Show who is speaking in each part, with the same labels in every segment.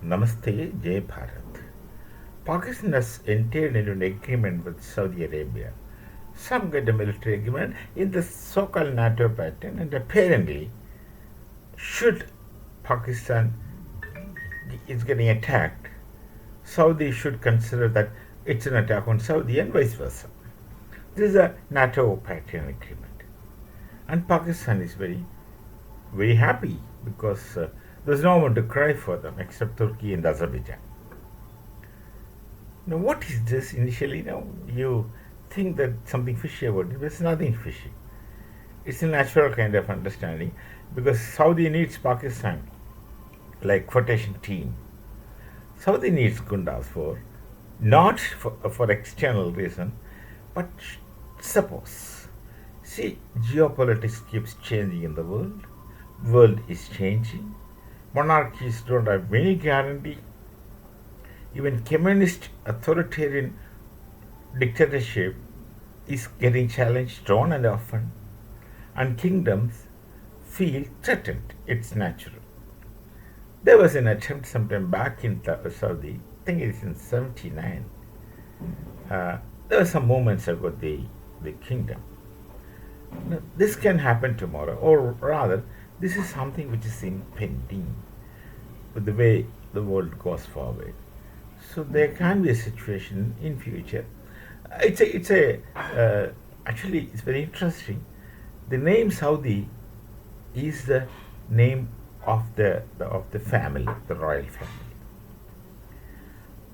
Speaker 1: Namaste, Jai Bharat. Pakistan has entered into an agreement with Saudi Arabia, some kind of military agreement in the so-called NATO pattern, and apparently, should Pakistan is getting attacked, Saudi should consider that it's an attack on Saudi and vice versa. This is a NATO pattern agreement, and Pakistan is very happy because there's no one to cry for them except Turkey and Azerbaijan. Now, what is this? Initially, you think that something fishy about it, but it's nothing fishy. It's a natural kind of understanding because Saudi needs Pakistan like quotation team. Saudi needs Gundas for not for external reason, but suppose. See, geopolitics keeps changing in the world. World is changing. Monarchies don't have any guarantee. Even communist authoritarian dictatorship is getting challenged on and often, and kingdoms feel threatened. It's natural. There was an attempt sometime back in Saudi, I think it's in 79. There were some moments about the kingdom. Now, this can happen tomorrow, or rather, this is something which is impending with the way the world goes forward. So there can be a situation in future. Actually it's very interesting. The name Saudi is the name of the family, the royal family,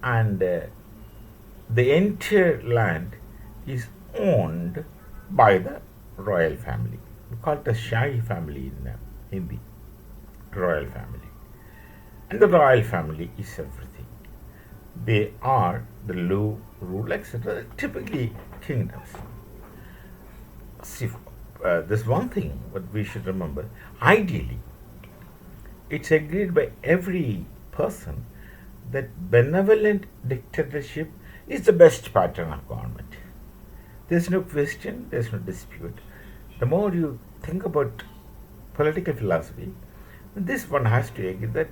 Speaker 1: and the entire land is owned by the royal family. We call it the Shahi family in Hindi, royal family, and the royal family is everything. They are the law, rule, etc. Typically kingdoms. See, there's one thing what we should remember. Ideally, it's agreed by every person that benevolent dictatorship is the best pattern of government. There's no question, there's no dispute. The more you think about political philosophy, this one has to agree that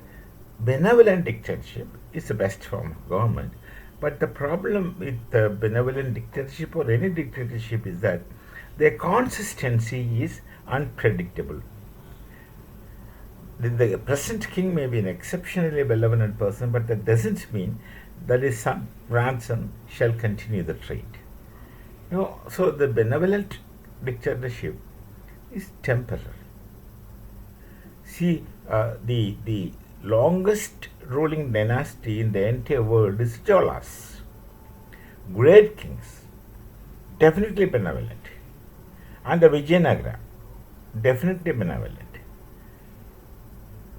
Speaker 1: benevolent dictatorship is the best form of government. But the problem with the benevolent dictatorship or any dictatorship is that their consistency is unpredictable. The present king may be an exceptionally benevolent person, but that doesn't mean that his son, grandson, shall continue the trade. So the benevolent dictatorship is temporary. See, the longest ruling dynasty in the entire world is Cholas. Great kings, definitely benevolent. And the Vijayanagara, definitely benevolent.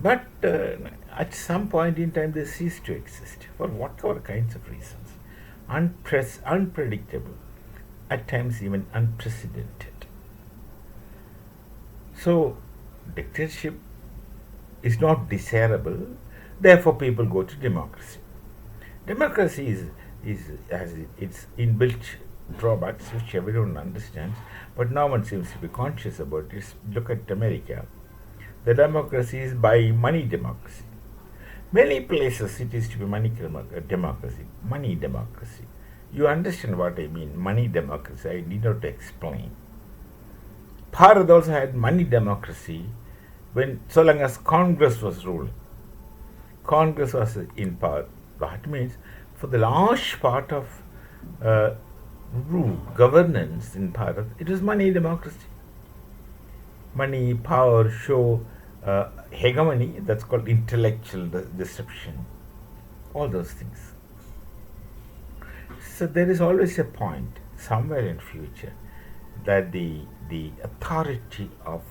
Speaker 1: But at some point in time they cease to exist for whatever kinds of reasons. Unpredictable, at times even unprecedented. So, dictatorship is not desirable, therefore people go to democracy. Democracy has its inbuilt drawbacks which everyone understands, but no one seems to be conscious about it. Look at America. The democracy is by money democracy. Many places it is to be democracy, money democracy. You understand what I mean, money democracy. I need not explain. Bharat also had money democracy when so long as Congress was ruling. Congress was in power. That means for the large part of governance in Bharat, it was money democracy. Money, power, show, hegemony, that's called intellectual deception. All those things. So there is always a point somewhere in future that the authority of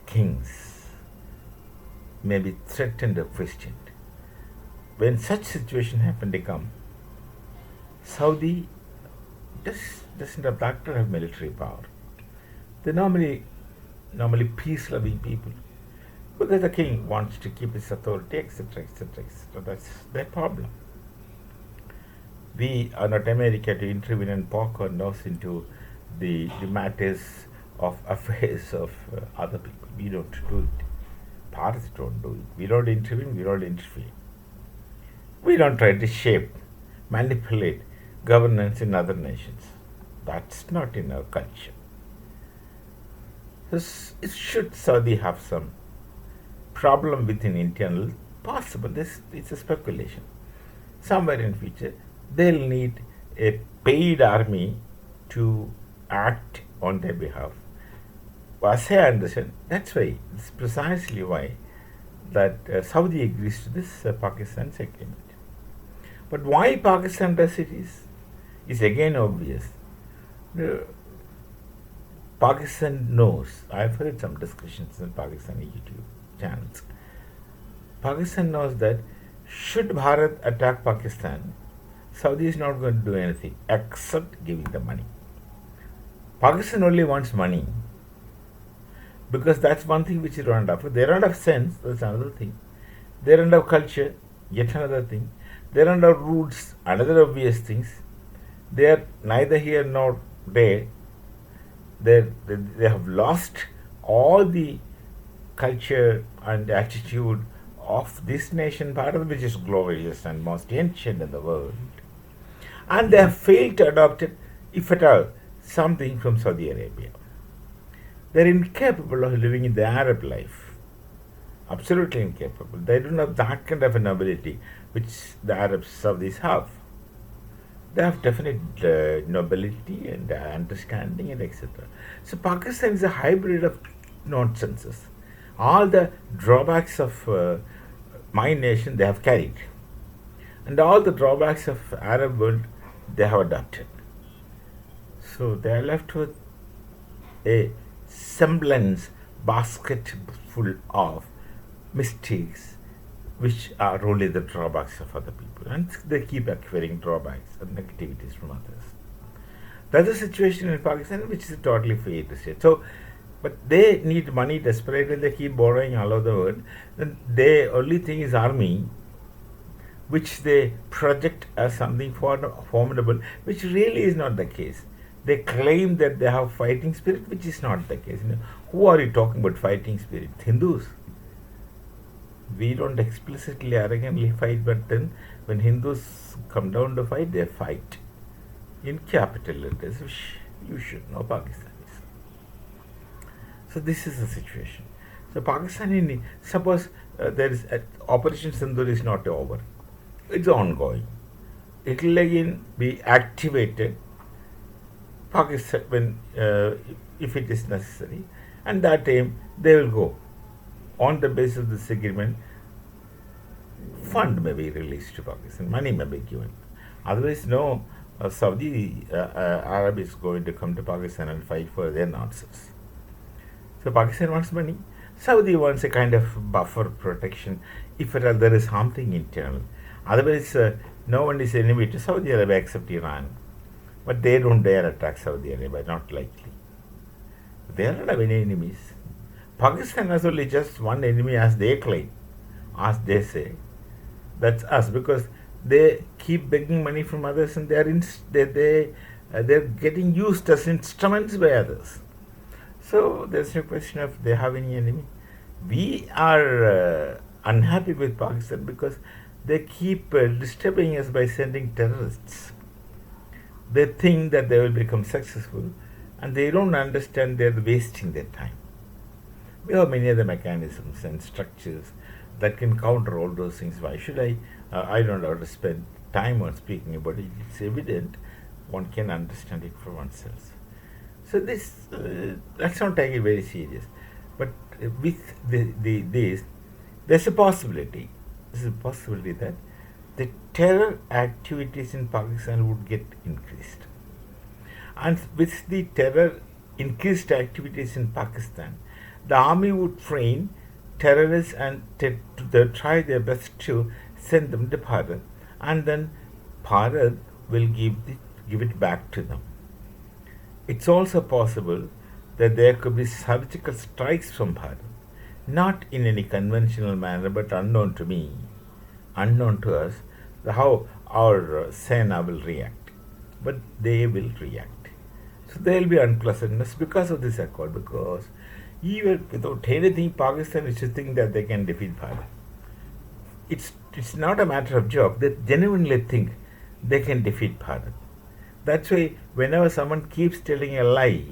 Speaker 1: kings may be threatened or questioned. When such situation happen to come, Saudi doesn't have that kind of military power. They normally peace-loving people, because the king wants to keep his authority, etc., etc., etc. That's their problem. We are not America to intervene and poke our nose into the matters of affairs of other people. We don't do it. Bharat don't do it. We don't intervene, we don't interfere. We don't try to shape, manipulate governance in other nations. That's not in our culture. Should Saudi have some problem within internal? Possible. This it's a speculation. Somewhere in future, they'll need a paid army to act on their behalf. As I understand, that's precisely why that Saudi agrees to this Pakistan's agreement. But why Pakistan does it is again obvious. Uh, Pakistan knows, I've heard some discussions in Pakistani YouTube channels. Pakistan knows that should Bharat attack Pakistan, Saudi is not going to do anything except giving the money. Pakistan only wants money because that's one thing which they don't have. They don't have sense, that's another thing. They don't have culture, yet another thing. They don't have roots, another obvious things. They are neither here nor there. They have lost all the culture and attitude of this nation, Bharat, which is glorious and most ancient in the world. And they have failed to adopt it, if at all, something from Saudi Arabia. They are incapable of living in the Arab life. Absolutely incapable. They don't have that kind of an ability which the Arab Saudis have. They have definite nobility and understanding and etc. So Pakistan is a hybrid of nonsenses. All the drawbacks of my nation they have carried, and all the drawbacks of Arab world they have adopted. So they are left with a semblance basket full of mistakes which are only the drawbacks of other people, and they keep acquiring drawbacks and negativities from others. That's the situation in Pakistan, which is totally failed to say. So, but they need money desperately. They keep borrowing all over the world. Then their only thing is army, which they project as something formidable, which really is not the case. They claim that they have fighting spirit, which is not the case. Who are you talking about fighting spirit? Hindus. We don't explicitly, arrogantly fight, but then when Hindus come down to fight, they fight in capital letters, which you should know Pakistanis. So this is the situation. So Pakistan, suppose there is Operation Sindoor is not over, it's ongoing. It will again be activated. Pakistan, when if it is necessary, and that time they will go on the basis of this agreement. Fund may be released to Pakistan, money may be given. Otherwise, no Saudi Arab is going to come to Pakistan and fight for their nonsense. So Pakistan wants money. Saudi wants a kind of buffer protection if at all there is something internal. Otherwise, no one is enemy to Saudi Arabia except Iran. But they don't dare attack Saudi Arabia, not likely. They don't have any enemies. Pakistan has only just one enemy, as they claim, as they say. That's us, because they keep begging money from others, and they're getting used as instruments by others. So there's no question of they have any enemy. We are unhappy with Pakistan because they keep disturbing us by sending terrorists. They think that they will become successful, and they don't understand they're wasting their time. We have many other mechanisms and structures that can counter all those things. Why should I don't have to spend time on speaking about it. It's evident. One can understand it for oneself. So this, let's not take it very serious. But with this, there's a possibility. There's a possibility that the terror activities in Pakistan would get increased. And with the increased activities in Pakistan, the army would train terrorists and try their best to send them to Bharat, and then Bharat will give it back to them. It's also possible that there could be surgical strikes from Bharat, not in any conventional manner, but unknown to me, unknown to us, how our Sena will react. But they will react. So there will be unpleasantness because of this accord, because even without anything, Pakistan is to think that they can defeat Bharat. it's not a matter of joke. They genuinely think they can defeat Bharat. That's why whenever someone keeps telling a lie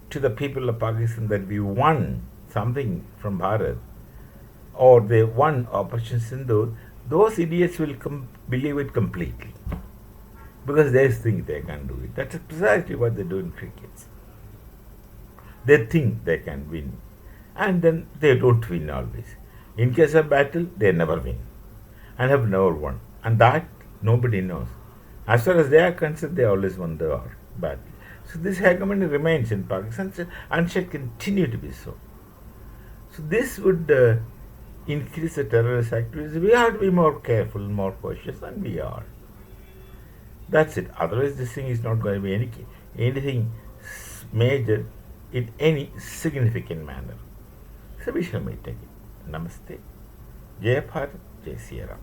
Speaker 1: to the people of Pakistan that we won something from Bharat or they won Operation Sindhu, those idiots will believe it completely because they think they can do it. That's precisely what they do in cricket. They think they can win and then they don't win always. In case of battle, they never win and have never won. And that nobody knows. As far as they are concerned, they always won the battle. So this hegemony remains in Pakistan and shall continue to be so. So this would increase the terrorist activities. We have to be more careful, more cautious, and we are. That's it. Otherwise, this thing is not going to be anything major in any significant manner. So we shall meet again. Namaste. Jai Bharat, Jai Sri Ram.